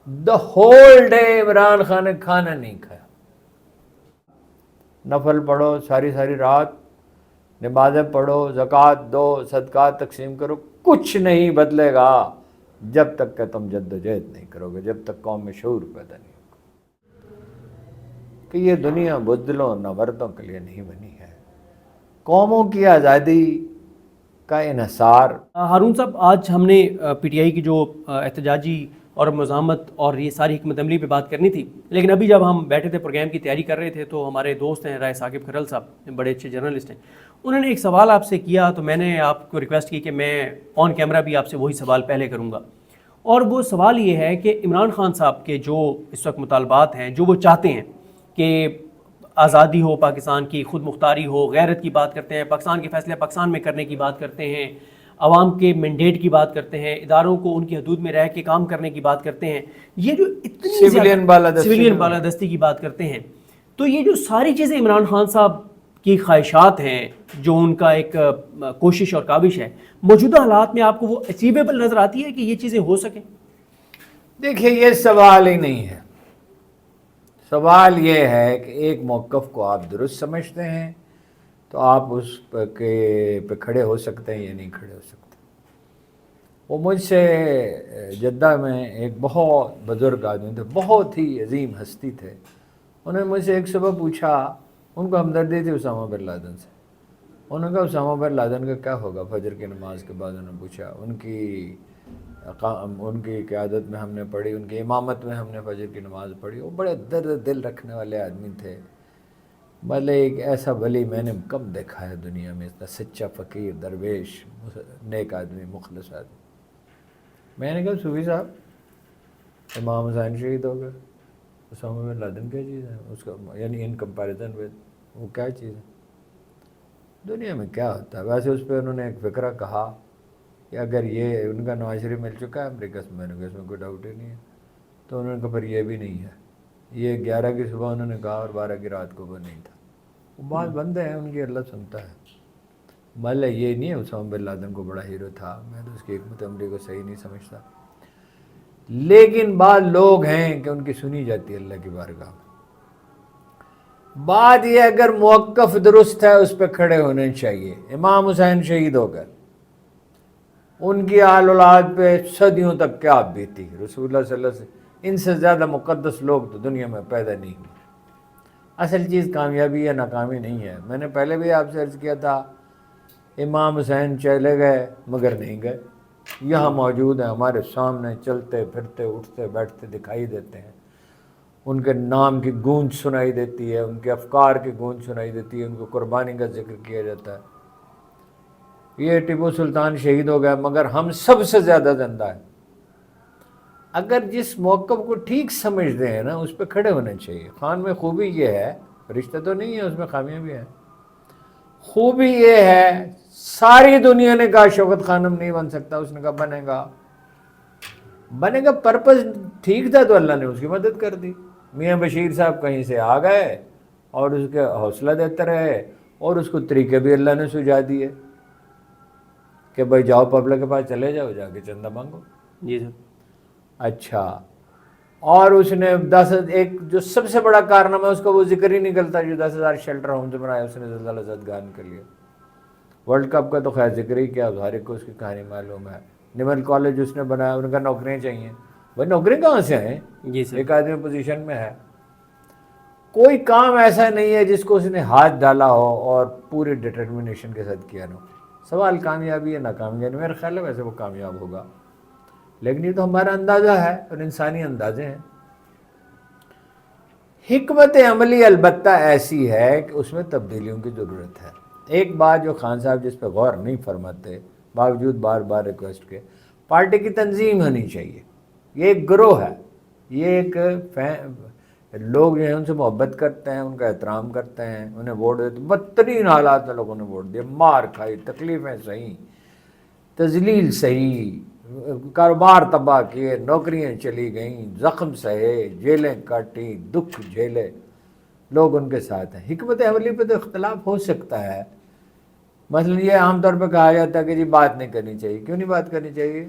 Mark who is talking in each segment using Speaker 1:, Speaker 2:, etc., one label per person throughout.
Speaker 1: The whole day Imran Khan نے کھانا نہیں کھایا. نفل پڑھو ساری رات، نمازیں پڑھو، زکوٰۃ دو، صدقات تقسیم کرو، کچھ نہیں بدلے گا جب تک کہ تم جدوجہد نہیں کرو گے، جب تک قوم میں شعور پیدا نہیں ہوگا کہ یہ دنیا بزدلوں نامردوں کے لیے نہیں بنی ہے. قوموں کی آزادی کا انحصار.
Speaker 2: ہارون صاحب، آج ہم نے پی ٹی آئی کی جو احتجاجی اور مزاحمت اور یہ ساری حکمت عملی پہ بات کرنی تھی، لیکن ابھی جب ہم بیٹھے تھے پروگرام کی تیاری کر رہے تھے تو ہمارے دوست ہیں رائے ثاقب کھرل صاحب، بڑے اچھے جرنلسٹ ہیں، انہوں نے ایک سوال آپ سے کیا تو میں نے آپ کو ریکویسٹ کی کہ میں آن کیمرہ بھی آپ سے وہی سوال پہلے کروں گا. اور وہ سوال یہ ہے کہ عمران خان صاحب کے جو اس وقت مطالبات ہیں، جو وہ چاہتے ہیں کہ آزادی ہو پاکستان کی، خود مختاری ہو، غیرت کی بات کرتے ہیں، پاکستان کے فیصلے پاکستان میں کرنے کی بات کرتے ہیں، عوام کے مینڈیٹ کی بات کرتے ہیں، اداروں کو ان کی حدود میں رہ کے کام کرنے کی بات کرتے ہیں، یہ جو اتنی
Speaker 1: سویلین
Speaker 2: بالادستی کی بات کرتے ہیں، تو یہ جو ساری چیزیں عمران خان صاحب کی خواہشات ہیں، جو ان کا ایک کوشش اور کاوش ہے، موجودہ حالات میں آپ کو وہ اچیویبل نظر آتی ہے کہ یہ چیزیں ہو سکیں؟
Speaker 1: دیکھیے، یہ سوال ہی نہیں ہے. سوال یہ ہے کہ ایک موقف کو آپ درست سمجھتے ہیں تو آپ اس پہ کھڑے ہو سکتے ہیں یا نہیں کھڑے ہو سکتے. وہ مجھ سے جدہ میں ایک بہت بزرگ آدمی تھے، بہت ہی عظیم ہستی تھے. انہوں نے مجھ سے ایک صبح پوچھا، ان کو ہمدردی تھی اسامہ بن لادن سے. انہوں نے کہا اسامہ بن لادن کا کیا ہوگا فجر کی نماز کے بعد. انہوں نے پوچھا، ان کی قیادت میں ہم نے پڑھی، ان کی امامت میں ہم نے فجر کی نماز پڑھی. وہ بڑے درد دل رکھنے والے آدمی تھے. بھلے ایک ایسا ولی میں نے کم دیکھا ہے دنیا میں، اتنا سچا فقیر، درویش، نیک آدمی، مخلص آدمی. میں نے کہا صوفی صاحب، امام حسین شہید ہو گئے، اسامہ بن لادن کیا چیز ہے اس کا، یعنی ان کمپیریزن ود وہ کیا چیز ہے دنیا میں کیا ہوتا ہے. ویسے اس پہ انہوں نے ایک فقرہ کہا کہ اگر یہ ان کا نواز شریف مل چکا ہے امریکہ سے، میں نے کہا اس میں کوئی ڈاؤٹ ہی نہیں ہے. تو انہوں نے کہا پھر یہ بھی نہیں ہے. یہ 11 کی صبح انہوں نے کہا اور 12 کی رات کو وہ نہیں تھا. وہ بات بندے ہیں ان کی، اللہ سنتا ہے. مطلب یہ نہیں ہے اسامہ بن لادن کو بڑا ہیرو تھا، میں تو اس کی حکمت عملی کو صحیح نہیں سمجھتا. لیکن بعض لوگ ہیں کہ ان کی سنی جاتی ہے اللہ کی بارگاہ میں. بات یہ اگر موقف درست ہے اس پہ کھڑے ہونے چاہیے. امام حسین شہید ہو گئے، ان کی آل اولاد پہ صدیوں تک کیا بیتی. رسول اللہ صلی اللہ علیہ وسلم، ان سے زیادہ مقدس لوگ تو دنیا میں پیدا نہیں ہوئے. اصل چیز کامیابی یا ناکامی نہیں ہے. میں نے پہلے بھی آپ سے عرض کیا تھا، امام حسین چلے گئے مگر نہیں گئے، یہاں موجود ہیں ہمارے سامنے، چلتے پھرتے اٹھتے بیٹھتے دکھائی دیتے ہیں. ان کے نام کی گونج سنائی دیتی ہے، ان کے افکار کی گونج سنائی دیتی ہے، ان کو قربانی کا ذکر کیا جاتا ہے. یہ ٹیپو سلطان شہید ہو گیا مگر ہم سب سے زیادہ زندہ ہیں. اگر جس موقف کو ٹھیک سمجھتے ہیں نا اس پہ کھڑے ہونے چاہیے. خان میں خوبی یہ ہے، رشتہ تو نہیں ہے اس میں، خامیاں بھی ہیں. خوبی یہ ہے، ساری دنیا نے کہا شوکت خانم نہیں بن سکتا، اس نے کہا بنے گا. پرپس ٹھیک تھا تو اللہ نے اس کی مدد کر دی. میاں بشیر صاحب کہیں سے آ گئے اور اس کے حوصلہ دیتے رہے، اور اس کو طریقے بھی اللہ نے سجھا دیے کہ بھائی جاؤ پبلک کے پاس چلے جاؤ، جا کے چندہ مانگو.
Speaker 2: جی سر.
Speaker 1: اچھا، اور اس نے ایک جو سب سے بڑا کارنامہ ہے اس کا وہ ذکر ہی نکلتا، جو 10,000 شیلٹر ہومز بنائے اس نے زلزلہ زدگان کے لیے. ورلڈ کپ کا تو خیر ذکر ہی کیا، ہر ایک کو اس کی کہانی معلوم ہے. نیول کالج اس نے بنایا، ان کا نوکریاں چاہیے. بھائی نوکری کہاں سے ہیں؟
Speaker 2: جی سر.
Speaker 1: ایک آدمی پوزیشن میں ہے. کوئی کام ایسا نہیں ہے جس کو اس نے ہاتھ ڈالا ہو اور پوری ڈٹرمنیشن کے ساتھ کیا نہ ہو. سوال کامیابی ہے ناکامی ہے، میرا خیال ہے ویسے وہ کامیاب ہوگا، لیکن یہ تو ہمارا اندازہ ہے اور انسانی اندازے ہیں. حکمت عملی البتہ ایسی ہے کہ اس میں تبدیلیوں کی ضرورت ہے. ایک بات جو خان صاحب جس پہ غور نہیں فرماتے باوجود بار بار ریکویسٹ کے، پارٹی کی تنظیم ہونی چاہیے. یہ ایک گروہ ہے، یہ ایک لوگ جو ہیں ان سے محبت کرتے ہیں، ان کا احترام کرتے ہیں، انہیں ووٹ دیتے. بدترین حالات میں لوگوں نے ووٹ دیا، مار کھائی، تکلیفیں سہی، تذلیل سہی، کاروبار تباہ کیے، نوکریاں چلی گئیں، زخم سہے، جیلیں کاٹی، دکھ جھیلے. لوگ ان کے ساتھ ہیں. حکمت عملی پہ تو اختلاف ہو سکتا ہے. مثلا یہ عام طور پہ کہا جاتا ہے کہ جی بات نہیں کرنی چاہیے. کیوں نہیں بات کرنی چاہیے؟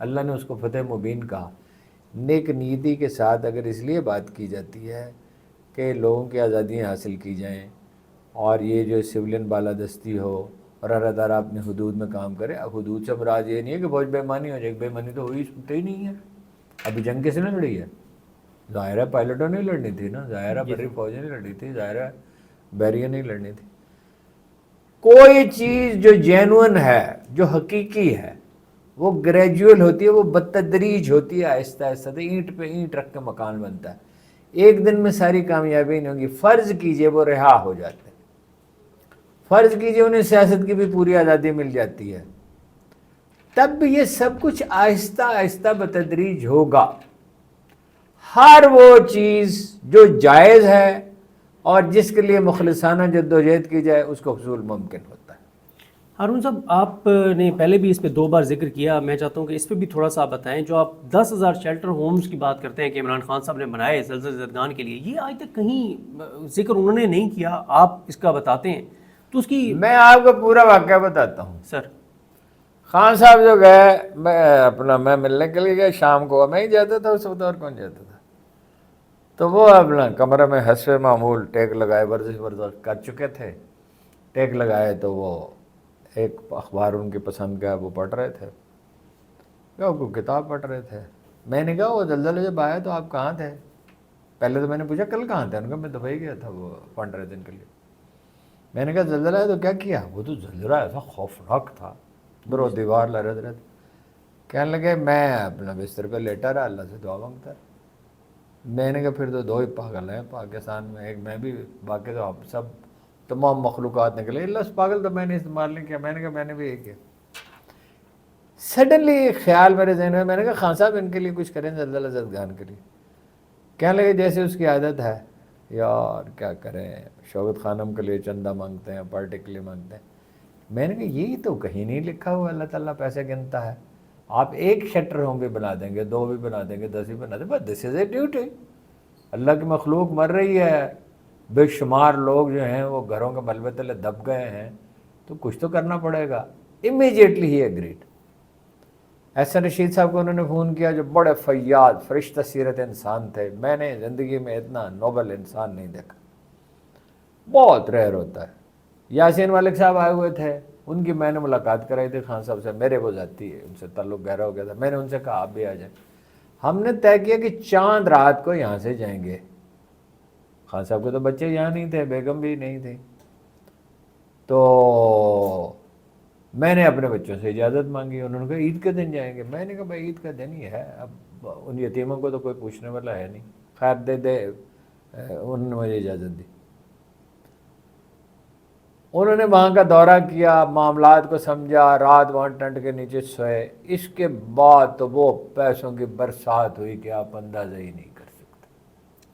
Speaker 1: اللہ نے اس کو فتح مبین کہا. نیک نیتی کے ساتھ اگر اس لیے بات کی جاتی ہے کہ لوگوں کی آزادیاں حاصل کی جائیں اور یہ جو سولین بالادستی ہو اور ہر ادارہ اپنے حدود میں کام کرے. حدود سے مراد یہ نہیں ہے کہ فوج بے ایمانی ہو جائے, بے ایمانی تو ہوئی سنتے ہی نہیں ہے. ابھی جنگ کس نے لڑی ہے؟ ظاہرہ پائلٹوں نے لڑنی تھی نا, ظاہرہ بری فوجیں نہیں لڑنی تھی, ظاہرہ بیریاں نہیں لڑنی تھی. کوئی چیز جو جینون ہے, جو حقیقی ہے, وہ گریجول ہوتی ہے, وہ بتدریج ہوتی ہے, آہستہ آہستہ. اینٹ پہ اینٹ رکھ کے مکان بنتا ہے. ایک دن میں ساری کامیابی نہیں ہوگی. فرض کیجئے وہ رہا ہو جاتے ہیں, فرض کیجئے انہیں سیاست کی بھی پوری آزادی مل جاتی ہے, تب بھی یہ سب کچھ آہستہ آہستہ بتدریج ہوگا. ہر وہ چیز جو جائز ہے اور جس کے لیے مخلصانہ جدوجہد کی جائے اس کو حصول ممکن ہوتا ہے.
Speaker 2: ہارون صاحب آپ نے پہلے بھی اس پہ 2 بار ذکر کیا, میں چاہتا ہوں کہ اس پہ بھی تھوڑا سا آپ بتائیں. جو آپ 10,000 شیلٹر ہومز کی بات کرتے ہیں کہ عمران خان صاحب نے بنائے زلزلہ زدگان کے لیے, یہ آج تک کہیں ذکر انہوں نے نہیں کیا, آپ اس کا بتاتے ہیں تو اس کی.
Speaker 1: میں آپ کو پورا واقعہ بتاتا ہوں.
Speaker 2: سر
Speaker 1: خان صاحب جو گئے, میں ملنے کے لیے گیا شام کو, میں ہی جاتا تھا اس وقت, اور کون جاتا تھا. تو وہ اپنا کمرے میں حسب معمول ٹیک لگائے, ورزش کر چکے تھے, ٹیک لگائے تو وہ ایک اخبار ان کی پسند کا وہ پڑھ رہے تھے, یا کوئی کتاب پڑھ رہے تھے. میں نے کہا وہ زلزلہ جب آیا تو آپ کہاں تھے؟ پہلے تو میں نے پوچھا کل کہاں تھے؟ ان کا میں دبئی گیا تھا وہ 15 دن کے لیے. میں نے کہا زلزلہ ہے تو کیا کیا؟ وہ تو زلزلہ ایسا خوفناک تھا, درو دیوار لرز رہے تھے. کہنے لگے میں اپنا بستر پہ لیٹا رہا, اللہ سے دعا مانگتا رہا. میں نے کہا پھر تو 2 ہی پاگل ہیں پاکستان میں, ایک میں بھی, باقی تو آپ سب تمام مخلوقات نکلے. اللہ پاگل تو میں نے استعمال نہیں کیا. میں نے کہا میں نے بھی یہ کیا. سڈنلی ایک خیال میرے ذہن میں, میں نے کہا خان صاحب ان کے لیے کچھ کریں زلزلہ زدگان کے لیے. کہنے لگے جیسے اس کی عادت ہے, یار کیا کریں, شوکت خانم کے لیے چندہ مانگتے ہیں, پارٹی کے لیے مانگتے ہیں. میں نے کہا یہی تو کہیں نہیں لکھا ہوا اللہ تعالیٰ پیسے گنتا ہے. آپ ایک شٹر ہوم بھی بنا دیں گے, 2 بھی بنا دیں گے, 10 بھی بنا دیں گے, بس دس از اے ڈیوٹی. اللہ کی مخلوق مر رہی ہے, بے شمار لوگ جو ہیں وہ گھروں کے ملبے تلے دب گئے ہیں, تو کچھ تو کرنا پڑے گا. امیجیٹلی ہی ایگریڈ. احسن رشید صاحب کو انہوں نے فون کیا, جو بڑے فیاض فرشتہ سیرت انسان تھے. میں نے زندگی میں اتنا نوبل انسان نہیں دیکھا, بہت ریئر ہوتا ہے. یاسین ملک صاحب آئے ہوئے تھے, ان کی میں نے ملاقات کرائی تھی خان صاحب سے, میرے وہ ذاتی ہے, ان سے تعلق گہرا ہو گیا تھا. میں نے ان سے کہا آپ بھی آ جائیں. ہم نے طے کیا کہ چاند رات کو یہاں سے جائیں گے. خان صاحب کے تو بچے یہاں نہیں تھے, بیگم بھی نہیں تھی. تو میں نے اپنے بچوں سے اجازت مانگی, انہوں نے کہا عید کے دن جائیں گے. میں نے کہا بھائی عید کا دن ہی ہے, اب ان یتیموں کو تو کوئی پوچھنے والا ہے نہیں. خیر دے انہوں نے مجھے اجازت دی. انہوں نے وہاں کا دورہ کیا, معاملات کو سمجھا, رات وہاں ٹنٹ کے نیچے سوئے. اس کے بعد تو وہ پیسوں کی برسات ہوئی کہ آپ اندازہ ہی نہیں کر سکتے.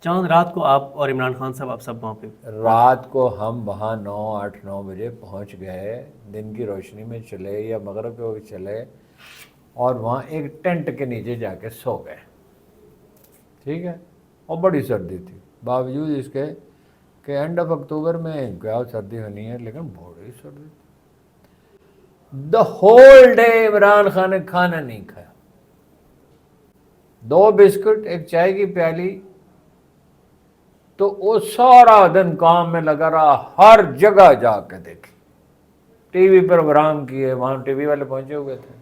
Speaker 2: چاند رات کو آپ اور عمران خان صاحب آپ سب وہاں پہ؟
Speaker 1: رات کو ہم وہاں 8-9 بجے پہنچ گئے, دن کی روشنی میں چلے یا مغرب کے وقت چلے, اور وہاں ایک ٹینٹ کے نیچے جا کے سو گئے. ٹھیک ہے, اور بڑی سردی تھی, باوجود اس کے کہ اینڈ آف اکتوبر میں کیا سردی ہونی ہے, لیکن بڑی سردی تھی. The whole day Imran Khan نے کھانا نہیں کھایا. 2 بسکٹ, ایک چائے کی پیالی, تو وہ سارا دن کام میں لگا رہا. ہر جگہ جا کے دیکھی, ٹی وی پروگرام کیے, وہاں ٹی وی والے پہنچے ہوئے تھے.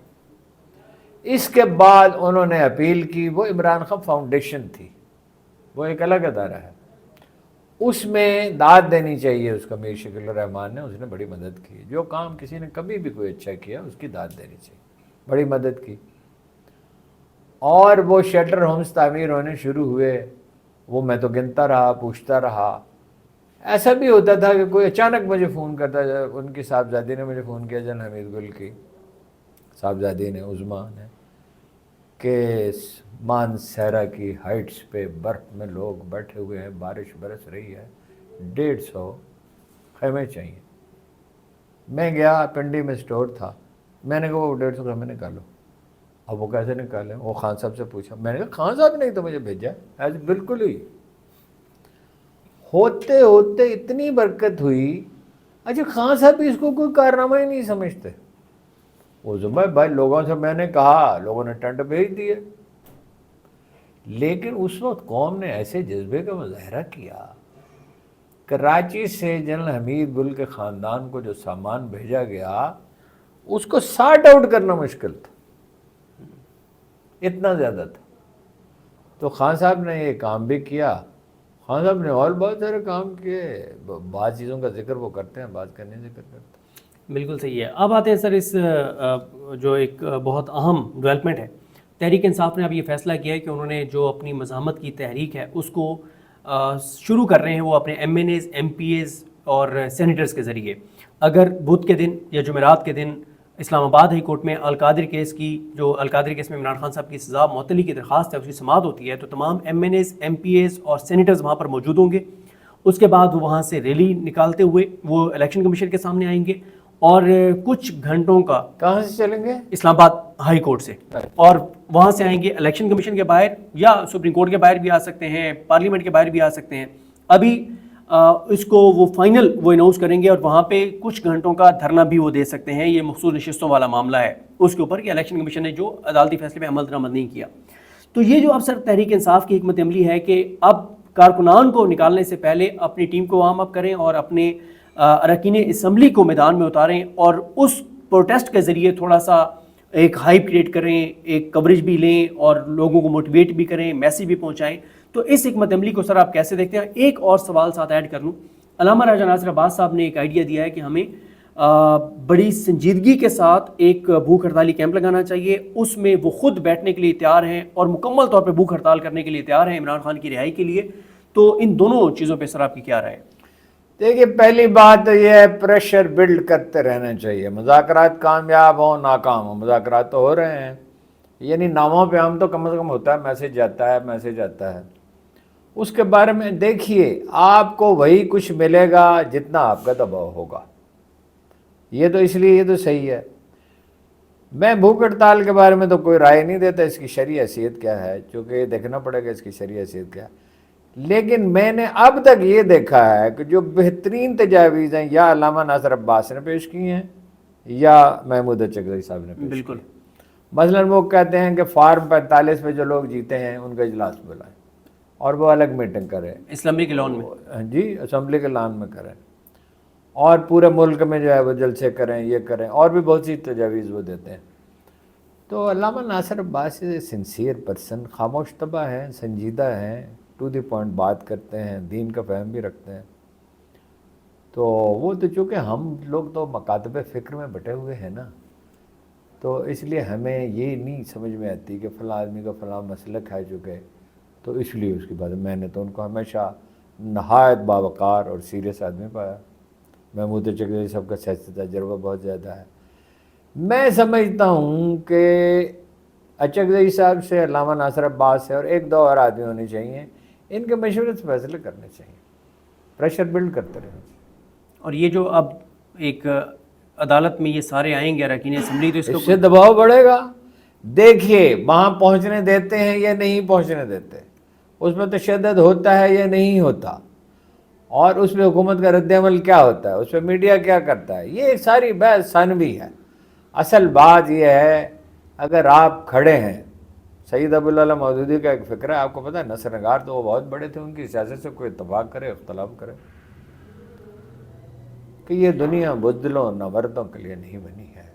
Speaker 1: اس کے بعد انہوں نے اپیل کی. وہ عمران خان فاؤنڈیشن تھی, وہ ایک الگ ادارہ ہے, اس میں داد دینی چاہیے اس کا. میر شکیل الرحمان نے, اس نے بڑی مدد کی. جو کام کسی نے کبھی بھی کوئی اچھا کیا اس کی داد دینی چاہیے, بڑی مدد کی. اور وہ شیلٹر ہومز تعمیر ہونے شروع ہوئے. وہ میں تو گنتا رہا, پوچھتا رہا. ایسا بھی ہوتا تھا کہ کوئی اچانک مجھے فون کرتا, ان کی صاحبزادی نے مجھے فون کیا, جن حمید گل کی صاحبزادی نے, عظما نے, کہ مانسہرہ کی ہائٹس پہ برف میں لوگ بیٹھے ہوئے ہیں, بارش برس رہی ہے, 150 خیمے چاہیے. میں گیا, پنڈی میں سٹور تھا. میں نے کہا وہ 150 خیمے نکالو. اب وہ کیسے نکالیں؟ وہ خان صاحب سے پوچھا. میں نے کہا خان صاحب نے تو مجھے بھیجا. ایسے بالکل ہی ہوتے ہوتے اتنی برکت ہوئی اچھا خان صاحب اس کو کوئی کارنامہ ہی نہیں سمجھتے. وہ زبیر بھائی لوگوں سے میں نے کہا, لوگوں نے ٹنٹ بھیج دیے, لیکن اس وقت قوم نے ایسے جذبے کا مظاہرہ کیا. کراچی سے جنرل حمید گل کے خاندان کو جو سامان بھیجا گیا اس کو سارٹ آؤٹ کرنا مشکل تھا, اتنا زیادہ تھا. تو خان صاحب نے یہ کام بھی کیا. خان صاحب نے اور بہت سارے کام کیے, بعض چیزوں کا ذکر وہ کرتے ہیں, بات کرنے ذکر کرتے ہیں.
Speaker 2: بالکل صحیح ہے. اب آتے ہیں سر اس جو ایک بہت اہم ڈیولپمنٹ ہے, تحریک انصاف نے اب یہ فیصلہ کیا ہے کہ انہوں نے جو اپنی مزاحمت کی تحریک ہے اس کو شروع کر رہے ہیں وہ اپنے M N As, M P As اور سینیٹرز کے ذریعے. اگر بدھ کے دن یا جمعرات کے دن اسلام آباد ہائی کورٹ میں القادری کیس کی, جو القادری کیس میں عمران خان صاحب کی سزا معطلی کی درخواست ہے, اس کی سماعت ہوتی ہے, تو تمام M N As, M P As اور سینیٹرز وہاں پر موجود ہوں گے. اس کے بعد وہ وہاں سے ریلی نکالتے ہوئے وہ الیکشن کمیشن کے سامنے آئیں گے اور کچھ گھنٹوں کا,
Speaker 1: کہاں سے چلیں گے؟
Speaker 2: اسلام آباد ہائی کورٹ سے, اور وہاں سے آئیں گے الیکشن کمیشن کے باہر یا سپریم کورٹ کے باہر بھی آ سکتے ہیں, پارلیمنٹ کے باہر بھی آ سکتے ہیں. ابھی اس کو وہ فائنل وہ اناؤنس کریں گے اور وہاں پہ کچھ گھنٹوں کا دھرنا بھی وہ دے سکتے ہیں. یہ مخصوص نشستوں والا معاملہ ہے اس کے اوپر کہ الیکشن کمیشن نے جو عدالتی فیصلے پہ عمل درآمد نہیں کیا. تو یہ جو اب سر تحریک انصاف کی حکمت عملی ہے کہ اب کارکنان کو نکالنے سے پہلے اپنی ٹیم کو وارم اپ کریں اور اپنے اراکین اسمبلی کو میدان میں اتاریں اور اس پروٹیسٹ کے ذریعے تھوڑا سا ایک ہائپ کریٹ کریں, ایک کوریج بھی لیں اور لوگوں کو موٹیویٹ بھی کریں, میسیج بھی پہنچائیں. تو اس حکمت عملی کو سر آپ کیسے دیکھتے ہیں؟ ایک اور سوال ساتھ ایڈ کر لوں, علامہ راجہ ناصر عباس صاحب نے ایک آئیڈیا دیا ہے کہ ہمیں بڑی سنجیدگی کے ساتھ ایک بھوک ہڑتالی کیمپ لگانا چاہیے. اس میں وہ خود بیٹھنے کے لیے تیار ہیں اور مکمل طور پہ بھوک ہڑتال کرنے کے لیے تیار ہیں عمران خان کی رہائی کے لیے. تو ان دونوں چیزوں پہ سر آپ کی کیا رائے ہے؟
Speaker 1: دیکھیے پہلی بات تو یہ ہے پریشر بلڈ کرتے رہنا چاہیے. مذاکرات کامیاب ہوں ناکام ہوں, مذاکرات تو ہو رہے ہیں, یعنی ناموں پہ ہم تو کم از کم ہوتا ہے میسیج جاتا ہے, میسیج آتا ہے. اس کے بارے میں دیکھیے آپ کو وہی کچھ ملے گا جتنا آپ کا دباؤ ہوگا. یہ تو اس لیے یہ تو صحیح ہے. میں بھوک ہڑتال کے بارے میں تو کوئی رائے نہیں دیتا, اس کی شرعی حیثیت کیا ہے, چونکہ یہ دیکھنا پڑے گا اس کی شرعی حیثیت کیا ہے. لیکن میں نے اب تک یہ دیکھا ہے کہ جو بہترین تجاویز ہیں یا علامہ ناصر عباس نے پیش کی ہیں یا محمود اچکزئی صاحب نے پیش کی ہیں. مثلاً وہ کہتے ہیں کہ فارم 45 پہ جو لوگ جیتے ہیں ان کا اجلاس بلائیں اور وہ الگ میٹنگ کریں
Speaker 2: اسمبلی کے لان میں,
Speaker 1: جی اسمبلی کے لان میں کریں, اور پورے ملک میں جو ہے وہ جلسے کریں, یہ کریں, اور بھی بہت سی تجاویز وہ دیتے ہیں. تو علامہ ناصر عباس سنسیئر پرسن, خاموش طبع ہیں, سنجیدہ ہیں, ٹو دی پوائنٹ بات کرتے ہیں, دین کا فہم بھی رکھتے ہیں. تو وہ تو چونکہ ہم لوگ تو مکاتب فکر میں بٹے ہوئے ہیں نا, تو اس لیے ہمیں یہ نہیں سمجھ میں آتی کہ فلاں آدمی کا فلاں مسلک ہے چونکہ, تو اس لیے اس کی بات میں نے تو ان کو ہمیشہ نہایت باوقار اور سیریس آدمی پایا. محمود اچکزئی صاحب کا سیاسی تجربہ بہت زیادہ ہے. میں سمجھتا ہوں کہ اچکزئی صاحب سے, علامہ ناصر عباس سے اور ایک دو اور آدمی ہونے چاہیے, ان کے مشورے سے فیصلے کرنے چاہیے, پریشر بلڈ کرتے رہنا چاہیے.
Speaker 2: اور یہ جو اب ایک عدالت میں یہ سارے آئیں گے اراکین اسمبلی, تو
Speaker 1: اس سے دباؤ بڑھے گا. دیکھیے وہاں پہنچنے دیتے ہیں یا نہیں پہنچنے دیتے, اس میں تشدد ہوتا ہے یا نہیں ہوتا, اور اس پہ حکومت کا رد عمل کیا ہوتا ہے, اس پہ میڈیا کیا کرتا ہے, یہ ساری بحث ثانوی ہے. اصل بات یہ ہے اگر آپ کھڑے ہیں, سید ابوالعلا مودودی کا ایک فکر ہے, آپ کو پتہ ہے نثر نگار تو وہ بہت بڑے تھے, ان کی سیاست سے کوئی اتفاق کرے اختلاف کرے, کہ یہ دنیا بزدلوں نوردوں کے لیے نہیں بنی ہے.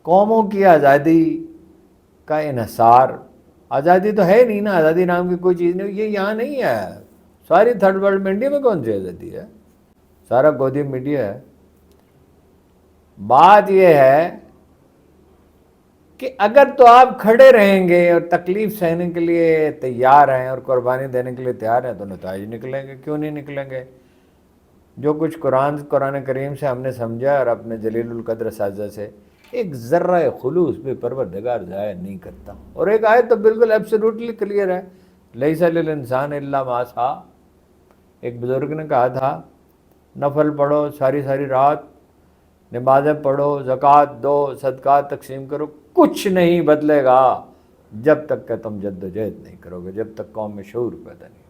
Speaker 1: قوموں کی آزادی کا انحصار, آزادی تو ہے نہیں نا, آزادی نام کی کوئی چیز نہیں, یہ یہاں نہیں ہے. ساری تھرڈ ورلڈ میں انڈیا میں کون سی آزادی ہے, سارا گودی میڈیا ہے. بات یہ ہے کہ اگر تو آپ کھڑے رہیں گے اور تکلیف سہنے کے لیے تیار ہیں اور قربانی دینے کے لیے تیار ہیں, تو نتائج نکلیں گے. کیوں نہیں نکلیں گے؟ جو کچھ قرآن کریم سے ہم نے سمجھا اور اپنے جلیل القدر اساتذہ سے, ایک ذرہ خلوص بھی پروردگار ضائع نہیں کرتا. اور ایک آیت تو بالکل ایبسولوٹلی کلیئر ہے, لیس للانسان الا ما سعی. ایک بزرگ نے کہا تھا نفل پڑھو ساری ساری رات, نمازیں پڑھو, زکوٰۃ دو, صدقات تقسیم کرو, کچھ نہیں بدلے گا جب تک کہ تم جد و جہد نہیں کرو گے, جب تک قوم میں شعور پیدا نہیں.